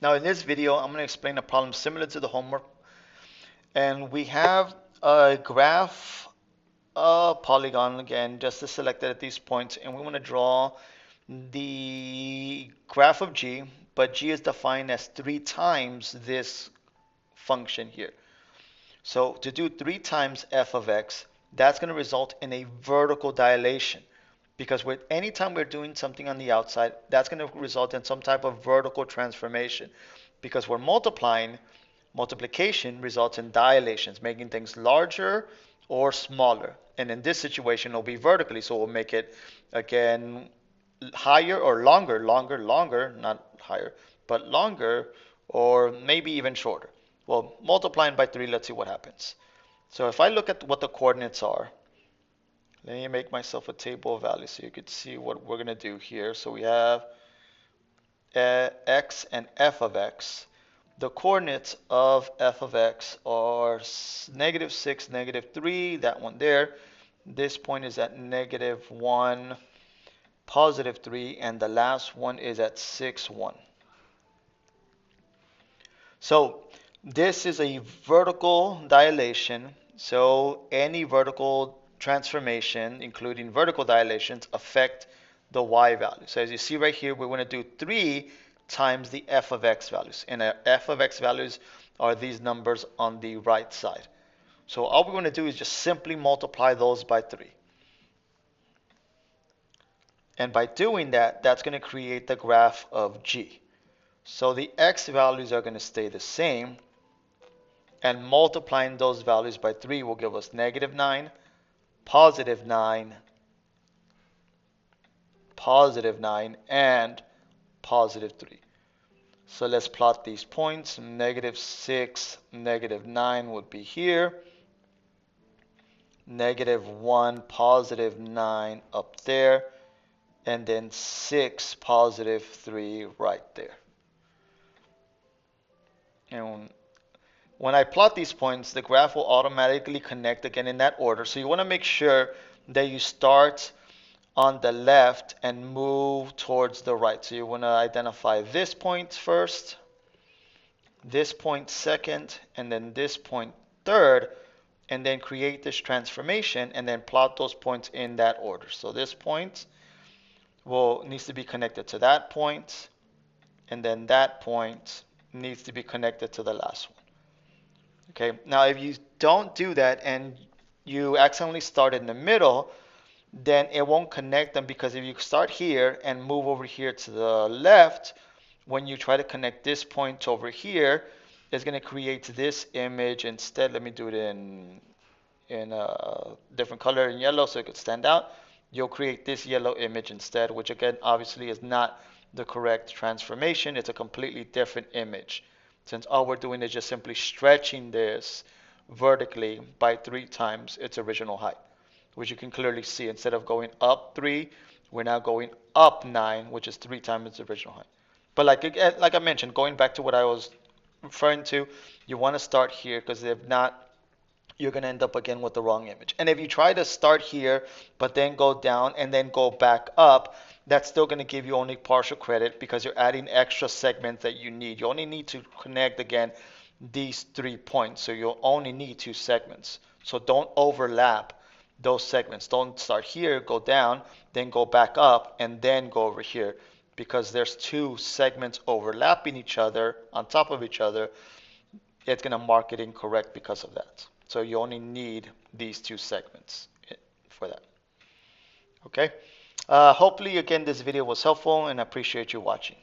Now in this video, I'm going to explain a problem similar to the homework. And we have a graph, a polygon again, just selected at these points. And we want to draw the graph of g, but g is defined as 3 times this function here. So to do 3 times f of x, that's going to result in a vertical dilation. Because with anytime we're doing something on the outside, that's going to result in some type of vertical transformation. Because we're multiplying, multiplication results in dilations, making things larger or smaller. And in this situation, it'll be vertically, so we'll make it again higher or longer, not higher, but longer, or maybe even shorter. Well, multiplying by 3, let's see what happens. So if I look at what the coordinates are, let me make myself a table of values so you could see what we're going to do here. So we have x and f of x. The coordinates of f of x are -6, -3, that one there. This point is at -1, +3, and the last one is at 6, 1. So this is a vertical dilation. So any vertical transformation, including vertical dilations, affect the y value. So as you see right here, we want to do 3 times the f of x values. And f of x values are these numbers on the right side. So all we're going to do is just simply multiply those by 3. And by doing that, that's going to create the graph of g. So the x values are going to stay the same, and multiplying those values by 3 will give us -9, +9, +9, and +3. So let's plot these points. -6, -9 would be here. -1, +9 up there. And then 6, +3 right there. And when I plot these points, the graph will automatically connect again in that order. So you want to make sure that you start on the left and move towards the right. So you want to identify this point first, this point second, and then this point third, and then create this transformation and then plot those points in that order. So this point needs to be connected to that point, and then that point needs to be connected to the last one. Okay, now if you don't do that and you accidentally start in the middle, then it won't connect them, because if you start here and move over here to the left, when you try to connect this point over here, it's going to create this image instead. Let me do it in a different color, in yellow, so it could stand out. You'll create this yellow image instead, which again obviously is not the correct transformation. It's a completely different image, since all we're doing is just simply stretching this vertically by 3 times its original height, which you can clearly see. Instead of going up 3, we're now going up 9, which is 3 times its original height. But like I mentioned, going back to what I was referring to, you want to start here, because if not, you're going to end up again with the wrong image. And if you try to start here, but then go down and then go back up, that's still going to give you only partial credit, because you're adding extra segments that you need. You only need to connect again these 3 points. So you'll only need 2 segments. So don't overlap those segments. Don't start here, go down, then go back up, and then go over here, because there's 2 segments overlapping each other on top of each other. It's going to mark it incorrect because of that. So you only need these 2 segments for that. Okay. Hopefully, again, this video was helpful, and I appreciate you watching.